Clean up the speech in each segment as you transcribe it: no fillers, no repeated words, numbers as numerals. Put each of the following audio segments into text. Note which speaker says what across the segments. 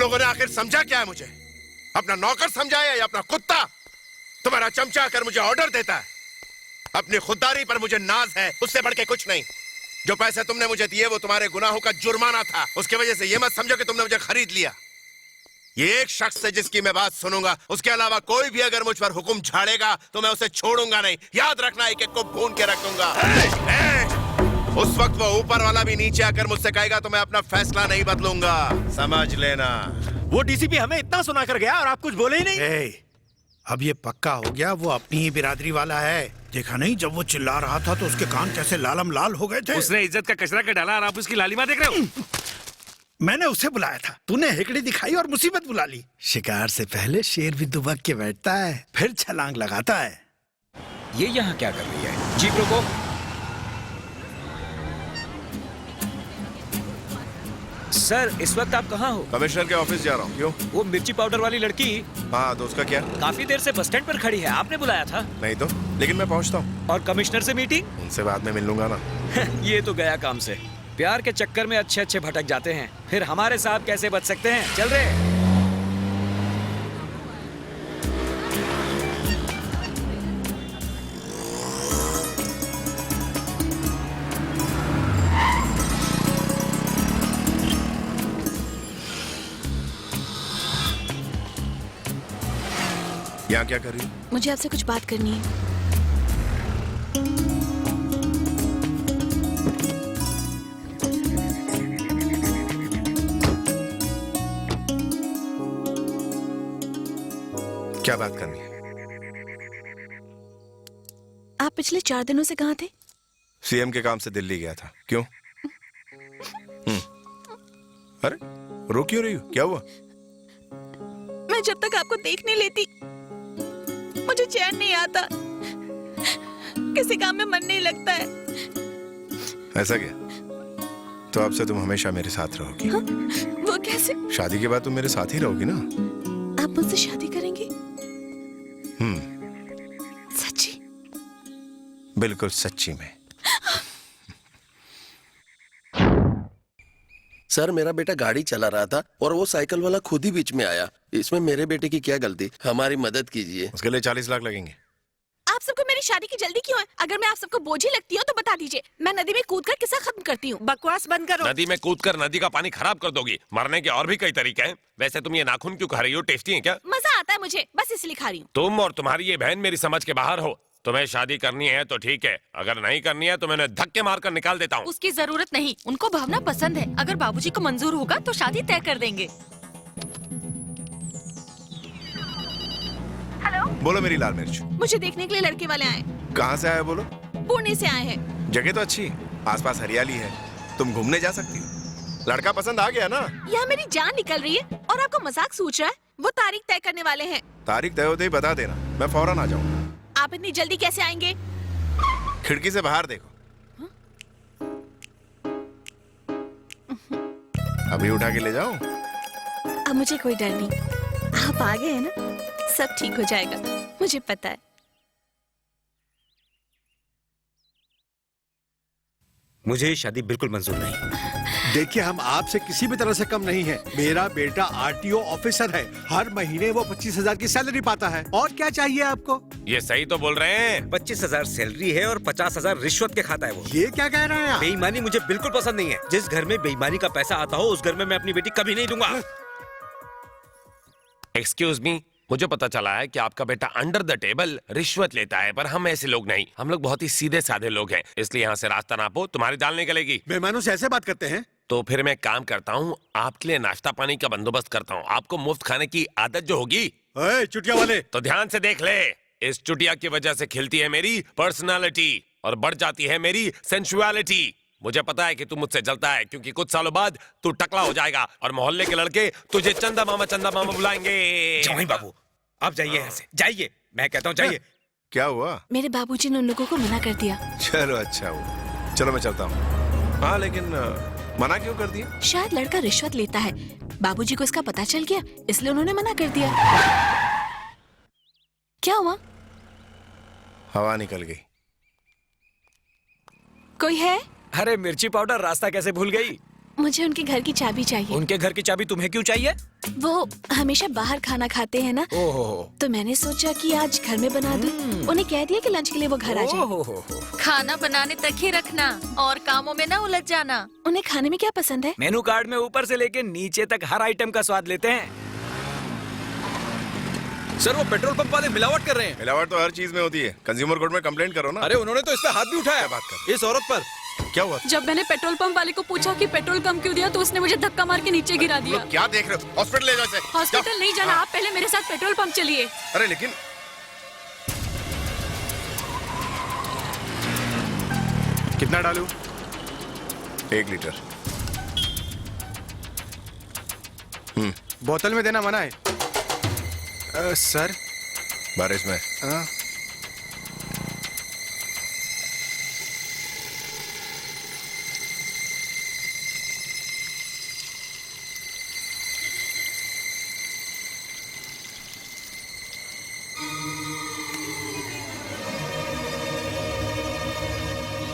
Speaker 1: लोगों ने आखिर समझा क्या है मुझे? अपना नौकर समझा है या अपना कुत्ता? तुम्हारा चमचा आकर मुझे ऑर्डर देता है। अपनी खुददारी पर मुझे नाज है, उससे बढ़ के कुछ नहीं। जो पैसे तुमने मुझे दिए वो तुम्हारे गुनाहों का जुर्माना था। उसकी वजह से ये मत समझो कि तुमने मुझे खरीद लिया। ये एक शख्स है जिसकी मैं बात सुनूंगा, उसके अलावा कोई भी अगर मुझ पर हुक्म झाड़ेगा तो मैं उसे छोड़ूंगा नहीं। याद रखना, एक एक को भून के रख दूंगा। उस वक्त वो ऊपर वाला भी नीचे आकर मुझसे कहेगा तो मैं अपना फैसला नहीं बदलूंगा, समझ लेना।
Speaker 2: वो डीसीपी हमें इतना सुना कर गया और आप कुछ बोले ही नहीं।
Speaker 3: अब ये पक्का हो गया वो अपनी ही बिरादरी वाला है। देखा नहीं जब वो चिल्ला रहा था तो उसके कान कैसे लालम लाल हो गए थे।
Speaker 4: उसने इज्जत का कचरा के डाला और आप उसकी लालिमा देख रहे हो।
Speaker 3: मैंने उसे बुलाया था, तूने हेकड़ी दिखाई और मुसीबत बुला ली। शिकार से पहले शेर भी दुबक के बैठता है, फिर छलांग लगाता है।
Speaker 2: ये यहाँ क्या कर रही है? जीप रोको। सर, इस वक्त आप कहाँ हो?
Speaker 1: कमिश्नर के ऑफिस जा रहा हूँ। क्यों?
Speaker 2: वो मिर्ची पाउडर वाली लड़की।
Speaker 1: हाँ, तो उसका क्या?
Speaker 2: काफी देर से बस स्टैंड पर खड़ी है, आपने बुलाया था?
Speaker 1: नहीं तो, लेकिन मैं पहुँचता हूँ।
Speaker 2: और कमिश्नर से मीटिंग?
Speaker 1: उनसे बाद में मिल लूंगा ना।
Speaker 2: ये तो गया काम से। प्यार के चक्कर में अच्छे अच्छे भटक जाते हैं, फिर हमारे साथ कैसे बच सकते हैं? चल रहे।
Speaker 1: यहाँ क्या कर रही हो?
Speaker 5: मुझे आपसे कुछ बात करनी है।
Speaker 1: क्या बात करनी है?
Speaker 5: आप पिछले 4 दिनों से कहाँ थे?
Speaker 1: सीएम के काम से दिल्ली गया था। क्यों? अरे रो क्यों रही हो? क्या हुआ?
Speaker 5: मैं जब तक आपको देख नहीं लेती मुझे चैन नहीं आता, किसी काम में मन नहीं लगता है।
Speaker 1: ऐसा क्या? तो अब से तुम हमेशा मेरे साथ रहोगी।
Speaker 5: हाँ? वो कैसे?
Speaker 1: शादी के बाद तुम मेरे साथ ही रहोगी ना?
Speaker 5: आप मुझसे शादी करेंगे? सच्ची?
Speaker 1: बिल्कुल सच्ची में।
Speaker 6: सर, मेरा बेटा गाड़ी चला रहा था और वो साइकिल वाला खुद ही बीच में आया। इसमें मेरे बेटे की क्या गलती? हमारी मदद कीजिए।
Speaker 1: उसके लिए 40 लाख लगेंगे।
Speaker 5: आप सबको मेरी शादी की जल्दी क्यों है? अगर मैं आप सबको बोझी लगती हूँ तो बता दीजिए, मैं नदी में कूदकर किस्सा खत्म करती हूँ।
Speaker 7: बकवास बंद करो।
Speaker 4: नदी में कूदकर नदी का पानी खराब कर दोगी। मरने के और भी कई तरीके हैं। वैसे तुम ये नाखून क्यों खा रही हो? टेस्टी है क्या?
Speaker 5: मजा आता है मुझे, बस इसलिए खा रही हूँ।
Speaker 4: तुम और तुम्हारी ये बहन मेरी समझ के बाहर हो। तुम्हें शादी करनी है तो ठीक है, अगर नहीं करनी है तो मैं उन्हें धक्के मारकर निकाल देता हूँ।
Speaker 7: उसकी जरूरत नहीं, उनको भावना पसंद है। अगर बाबूजी को मंजूर होगा तो शादी तय कर देंगे।
Speaker 5: हेलो,
Speaker 1: बोलो मेरी लाल मिर्च।
Speaker 5: मुझे देखने के लिए लड़के वाले आए।
Speaker 1: कहाँ से आए बोलो?
Speaker 5: पुणे से आए हैं।
Speaker 1: जगह तो अच्छी, आसपास हरियाली है, तुम घूमने जा सकती हो। लड़का पसंद आ गया ना?
Speaker 5: यहाँ मेरी जान निकल रही है और आपको मजाक सूझ रहा है। वो तारीख तय करने वाले हैं।
Speaker 1: तारीख तय होते ही बता देना, मैं फौरन आ जाऊंगा।
Speaker 5: आप इतनी जल्दी कैसे आएंगे?
Speaker 1: खिड़की से बाहर देखो। अभी उठा के ले जाऊं?
Speaker 5: अब मुझे कोई डर नहीं, आप आ गए हैं ना, सब ठीक हो जाएगा, मुझे पता है।
Speaker 2: मुझे शादी बिल्कुल मंजूर नहीं।
Speaker 8: देखिए, हम आपसे किसी भी तरह से कम नहीं है। मेरा बेटा आरटीओ ऑफिसर है, हर महीने वो 25,000 की सैलरी पाता है। और क्या चाहिए आपको?
Speaker 4: ये सही तो बोल रहे हैं।
Speaker 2: 25,000 सैलरी है और 50,000 रिश्वत के खाता है वो।
Speaker 8: ये क्या कह रहे हैं आप?
Speaker 2: बेईमानी मुझे बिल्कुल पसंद नहीं है। जिस घर में बेईमानी का पैसा आता हो उस घर में मैं अपनी बेटी कभी नहीं दूंगा।
Speaker 4: एक्सक्यूज मी, मुझे पता चला है कि आपका बेटा अंडर द टेबल रिश्वत लेता है, पर हम ऐसे लोग नहीं। हम लोग बहुत ही सीधे साधे लोग हैं, इसलिए यहाँ से रास्ता नापो, तुम्हारी दाल निकलेगी।
Speaker 8: मेहमानों से ऐसे बात करते हैं?
Speaker 4: तो फिर मैं काम करता हूँ, आपके लिए नाश्ता पानी का बंदोबस्त करता हूँ। आपको मुफ्त खाने की आदत जो होगी।
Speaker 8: ओए चुटिया वाले,
Speaker 4: तो ध्यान से देख ले, इस चुटिया की वजह से खिलती है मेरी पर्सनालिटी और बढ़ जाती है मेरी सेंसुअलिटी। मुझे पता है कि तू मुझसे जलता है, क्योंकि कुछ सालों बाद तू टकला हो जाएगा और मोहल्ले के लड़के तुझे चंदा मामा बुलाएंगे।
Speaker 2: जवाई बाबू, आप जाइए यहाँ से, जाइए, मैं कहता हूँ जाइए।
Speaker 1: क्या हुआ?
Speaker 5: मेरे बाबूजी ने उन लोगों को मना कर दिया।
Speaker 1: चलो अच्छा हुआ, चलो मैं चलता हूँ। हाँ, लेकिन मना क्यों कर दिया?
Speaker 5: शायद लड़का रिश्वत लेता है, बाबूजी को इसका पता चल गया, इसलिए उन्होंने मना कर दिया। क्या हुआ?
Speaker 1: हवा निकल गई।
Speaker 5: कोई है?
Speaker 2: अरे मिर्ची पाउडर, रास्ता कैसे भूल गई?
Speaker 5: मुझे उनके घर की चाबी चाहिए।
Speaker 2: उनके घर की चाबी तुम्हें क्यों चाहिए?
Speaker 5: वो हमेशा बाहर खाना खाते हैं ना,
Speaker 2: ओहो।
Speaker 5: तो मैंने सोचा कि आज घर में बना दूं। उन्हें कह दिया कि लंच के लिए वो घर आ जाए।
Speaker 2: ओहो।
Speaker 7: खाना बनाने तक ही रखना और कामों में ना उलझ जाना।
Speaker 5: उन्हें खाने में क्या पसंद है?
Speaker 2: मेनू कार्ड में ऊपर से लेके नीचे तक हर आइटम का स्वाद लेते हैं।
Speaker 9: सर वो पेट्रोल पंप वाले मिलावट कर रहे हैं।
Speaker 1: मिलावट तो हर चीज में होती है। कंज्यूमर कोर्ट में कंप्लेंट करो ना।
Speaker 9: अरे उन्होंने तो इस पे हाथ भी उठाया।
Speaker 1: क्या बात कर?
Speaker 9: इस औरत पर।
Speaker 1: क्या हुआ?
Speaker 10: जब मैंने पेट्रोल पंप वाले को पूछा कि पेट्रोल कम क्यों दिया, तो उसने मुझे धक्का मार के नीचे गिरा दिया।
Speaker 1: क्या देख रहे हो? हॉस्पिटल ले जाओ इसे।
Speaker 10: हॉस्पिटल नहीं जाना,
Speaker 1: हाँ।
Speaker 10: आप पहले मेरे साथ पेट्रोल पंप चलिए।
Speaker 1: अरे लेकिन कितना डालूं? 1 लीटर।
Speaker 8: बोतल में देना मना है। सर
Speaker 1: बारिश में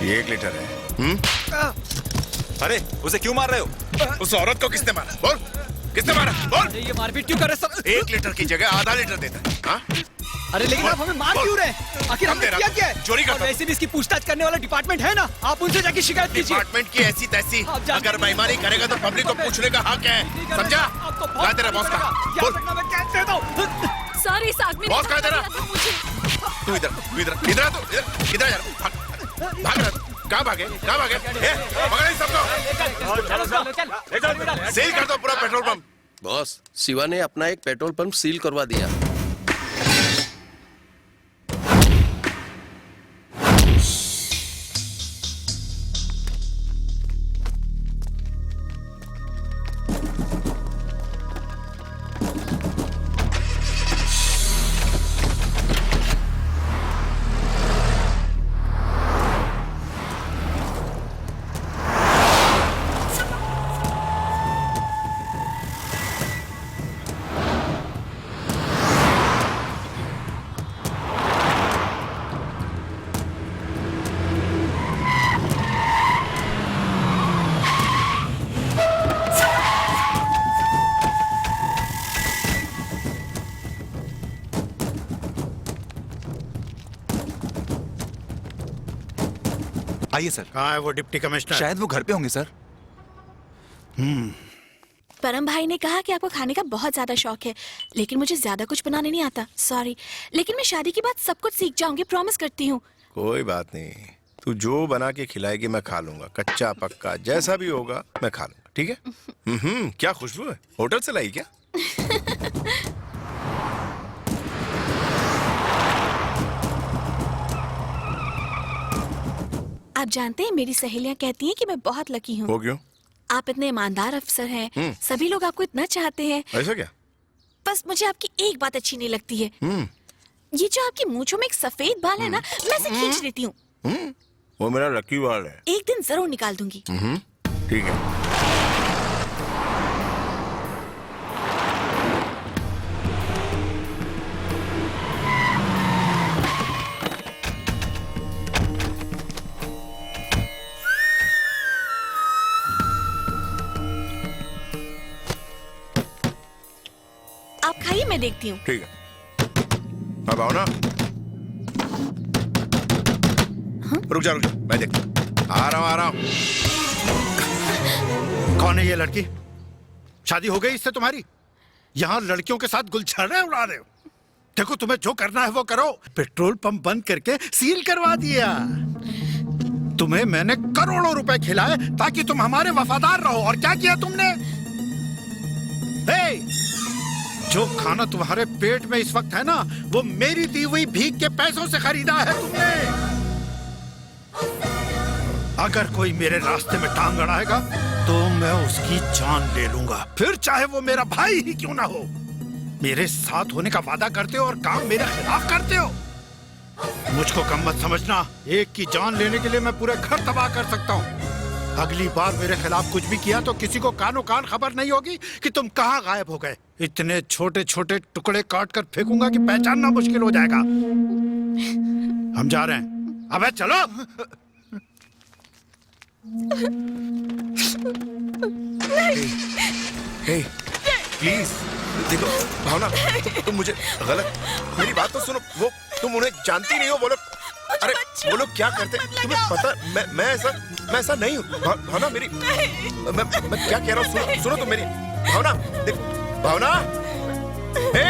Speaker 1: ये 1 लीटर है।
Speaker 9: अरे उसे क्यों मार रहे हो?
Speaker 1: उस औरत को किसने मारा? बोल, किसने मारा? बोल।
Speaker 2: ये मारपीट क्यों कर रहे सर?
Speaker 1: 1 लीटर की जगह आधा लीटर देता है। हाँ?
Speaker 2: अरे लेकिन आप हमें मार क्यों रहे? आखिर
Speaker 1: हम
Speaker 2: हमने
Speaker 1: दे रहा
Speaker 2: क्या
Speaker 1: था।
Speaker 2: किया है?
Speaker 1: चोरी करता
Speaker 2: और वैसे भी इसकी पूछताछ करने वाला डिपार्टमेंट है ना, आप उनसे जाके शिकायत कीजिए।
Speaker 1: डिपार्टमेंट की ऐसी तैसी
Speaker 2: आप जानते
Speaker 1: अगर
Speaker 2: नहीं।
Speaker 1: बेईमानी करेगा तो पब्लिक को पूछने का हक है। समझा?
Speaker 2: आपको
Speaker 1: कहा तेरा बॉस का? बोल।
Speaker 10: सर इस आदमी ने
Speaker 1: बॉस कहाँ है तेरा?
Speaker 10: धक्का दिया था मुझे।
Speaker 1: तू इधर आ, तू इधर जा। भाग रहा। कहाँ भागे? पकड़ इन सबको। सील कर दो पूरा पेट्रोल पंप।
Speaker 6: बॉस, शिवा ने अपना एक पेट्रोल पंप सील करवा दिया।
Speaker 9: आइए सर।
Speaker 3: कहाँ है वो डिप्टी कमिश्नर?
Speaker 9: शायद वो घर पे होंगे सर।
Speaker 5: परम भाई ने कहा कि आपको खाने का बहुत ज्यादा शौक है, लेकिन मुझे ज्यादा कुछ बनाने नहीं आता। सॉरी, लेकिन मैं शादी के बाद सब कुछ सीख जाऊंगी, प्रॉमिस करती हूँ।
Speaker 1: कोई बात नहीं, तू जो बना के खिलाएगी मैं खा लूंगा। कच्चा पक्का जैसा भी होगा मैं खा लूंगा। ठीक है? क्या खुशबू है? होटल से लाई क्या?
Speaker 5: आप जानते हैं मेरी सहेलियां कहती हैं कि मैं बहुत लकी हूँ।
Speaker 1: वो क्यों?
Speaker 5: आप इतने ईमानदार अफसर हैं, सभी लोग आपको इतना चाहते हैं।
Speaker 1: ऐसा क्या?
Speaker 5: बस मुझे आपकी एक बात अच्छी नहीं लगती है। ये जो आपकी मूंछों में एक सफेद बाल है ना, मैं इसे खींच लेती हूँ।
Speaker 1: वो मेरा लकी बाल है।
Speaker 5: एक दिन जरूर निकाल दूंगी।
Speaker 1: ठीक है।
Speaker 5: आप खाइए, मैं देखती हूँ।
Speaker 1: ठीक है, अब आओ ना। रुक जा, मैं देखता हूँ। आ रहा हूँ।
Speaker 3: कौन है ये लड़की? शादी हो गई इससे तुम्हारी? यहाँ लड़कियों के साथ गुलछड़े उड़ा रहे हो। देखो, तुम्हें जो करना है वो करो। पेट्रोल पंप बंद करके सील करवा दिया। तुम्हें मैंने करोड़ों रुपए खिलाए ताकि तुम हमारे वफादार रहो, और क्या किया तुमने? जो खाना तुम्हारे पेट में इस वक्त है ना, वो मेरी दी हुई भीख के पैसों से खरीदा है तुमने। अगर कोई मेरे रास्ते में टांग अड़ाएगा तो मैं उसकी जान ले लूंगा, फिर चाहे वो मेरा भाई ही क्यों ना हो। मेरे साथ होने का वादा करते हो और काम मेरे खिलाफ करते हो। मुझको कम मत समझना। एक की जान लेने के लिए मैं पूरे घर तबाह कर सकता हूँ। अगली बार मेरे खिलाफ कुछ भी किया तो किसी को कानो कान खबर नहीं होगी कि तुम कहाँ गायब हो गए। इतने छोटे छोटे टुकड़े काट कर फेंकूंगा कि पहचानना मुश्किल हो जाएगा। हम जा रहे हैं। अबे चलो।
Speaker 1: हे प्लीज देखो भावना, तुम मुझे गलत, मेरी बात तो सुनो। वो तुम उन्हें जानती नहीं हो, वो लोग, अरे वो लोग क्या करते तुम्हें पता? मैं ऐसा नहीं हूँ। भावना मेरी, मैं क्या कह रहा हूँ, सुनो तुम मेरी। भावना देखो, भावना, हे